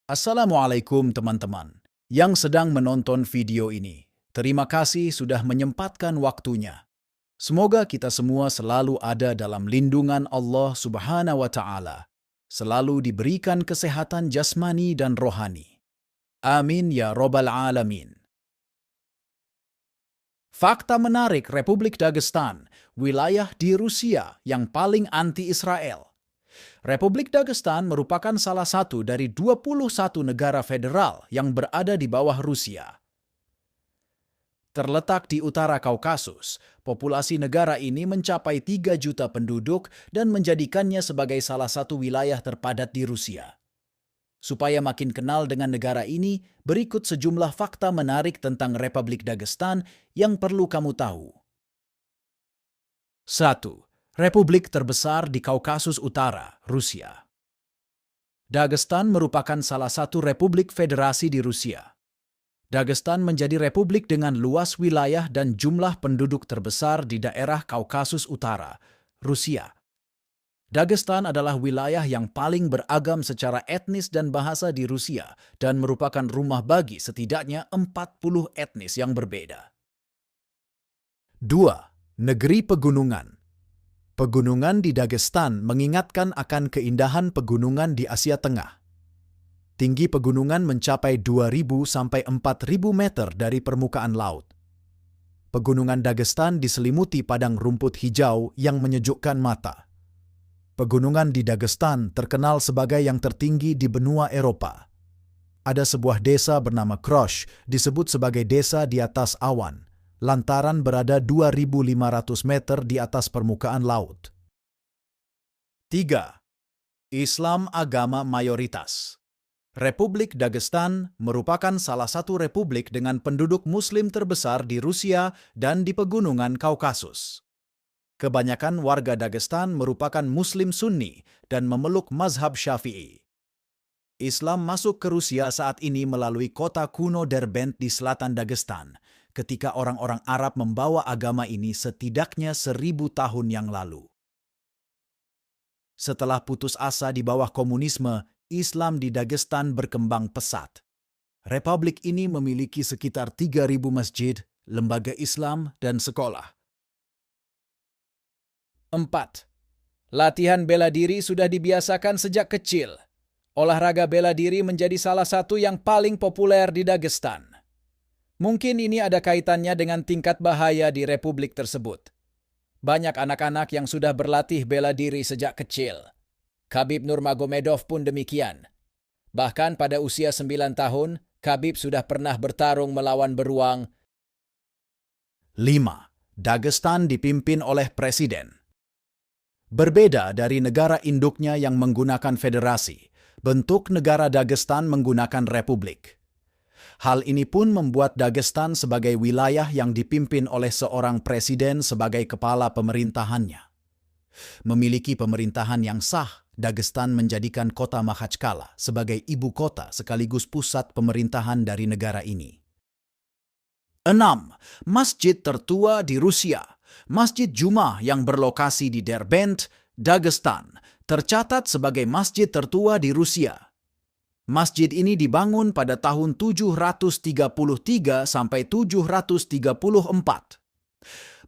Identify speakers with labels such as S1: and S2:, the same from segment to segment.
S1: Assalamualaikum teman-teman yang sedang menonton video ini. Terima kasih sudah menyempatkan waktunya. Semoga kita semua selalu ada dalam lindungan Allah Subhanahu wa Ta'ala, selalu diberikan kesehatan jasmani dan rohani. Amin ya Robbal Alamin. Fakta menarik Republik Dagestan, wilayah di Rusia yang paling anti-Israel. Republik Dagestan merupakan salah satu dari 21 negara federal yang berada di bawah Rusia. Terletak di utara Kaukasus, populasi negara ini mencapai 3 juta penduduk dan menjadikannya sebagai salah satu wilayah terpadat di Rusia. Supaya makin kenal dengan negara ini, berikut sejumlah fakta menarik tentang Republik Dagestan yang perlu kamu tahu. 1. Republik terbesar di Kaukasus Utara, Rusia. Dagestan merupakan salah satu republik federasi di Rusia. Dagestan menjadi republik dengan luas wilayah dan jumlah penduduk terbesar di daerah Kaukasus Utara, Rusia. Dagestan adalah wilayah yang paling beragam secara etnis dan bahasa di Rusia dan merupakan rumah bagi setidaknya 40 etnis yang berbeda. 2. Negeri Pegunungan. Pegunungan di Dagestan mengingatkan akan keindahan pegunungan di Asia Tengah. Tinggi pegunungan mencapai 2.000 sampai 4.000 meter dari permukaan laut. Pegunungan Dagestan diselimuti padang rumput hijau yang menyejukkan mata. Pegunungan di Dagestan terkenal sebagai yang tertinggi di benua Eropa. Ada sebuah desa bernama Krosh disebut sebagai desa di atas awan, lantaran berada 2.500 meter di atas permukaan laut. 3. Islam agama mayoritas. Republik Dagestan merupakan salah satu republik dengan penduduk Muslim terbesar di Rusia dan di pegunungan Kaukasus. Kebanyakan warga Dagestan merupakan Muslim Sunni dan memeluk mazhab Syafi'i. Islam masuk ke Rusia saat ini melalui kota kuno Derbent di selatan Dagestan, ketika orang-orang Arab membawa agama ini setidaknya 1.000 tahun yang lalu. Setelah putus asa di bawah komunisme, Islam di Dagestan berkembang pesat. Republik ini memiliki sekitar 3.000 masjid, lembaga Islam, dan sekolah. 4. Latihan bela diri sudah dibiasakan sejak kecil. Olahraga bela diri menjadi salah satu yang paling populer di Dagestan. Mungkin ini ada kaitannya dengan tingkat bahaya di republik tersebut. Banyak anak-anak yang sudah berlatih bela diri sejak kecil. Khabib Nurmagomedov pun demikian. Bahkan pada usia 9 tahun, Khabib sudah pernah bertarung melawan beruang. 5. Dagestan dipimpin oleh presiden. Berbeda dari negara induknya yang menggunakan federasi, bentuk negara Dagestan menggunakan republik. Hal ini pun membuat Dagestan sebagai wilayah yang dipimpin oleh seorang presiden sebagai kepala pemerintahannya. Memiliki pemerintahan yang sah, Dagestan menjadikan kota Makhachkala sebagai ibu kota sekaligus pusat pemerintahan dari negara ini. 6. Masjid tertua di Rusia. Masjid Juma yang berlokasi di Derbent, Dagestan, tercatat sebagai masjid tertua di Rusia. Masjid ini dibangun pada tahun 733 sampai 734.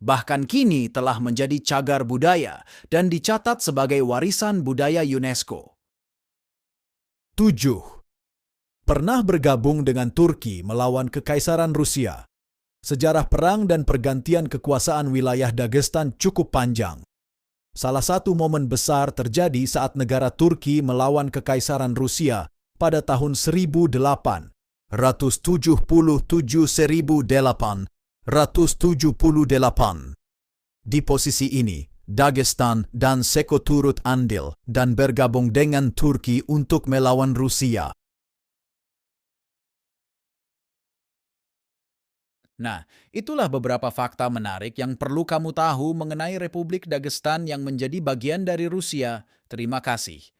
S1: Bahkan kini telah menjadi cagar budaya dan dicatat sebagai warisan budaya UNESCO. 7. Pernah bergabung dengan Turki melawan Kekaisaran Rusia. Sejarah perang dan pergantian kekuasaan wilayah Dagestan cukup panjang. Salah satu momen besar terjadi saat negara Turki melawan Kekaisaran Rusia pada tahun 1878. Di posisi ini, Dagestan dan Seko turut andil dan bergabung dengan Turki untuk melawan Rusia. Nah, itulah beberapa fakta menarik yang perlu kamu tahu mengenai Republik Dagestan yang menjadi bagian dari Rusia. Terima kasih.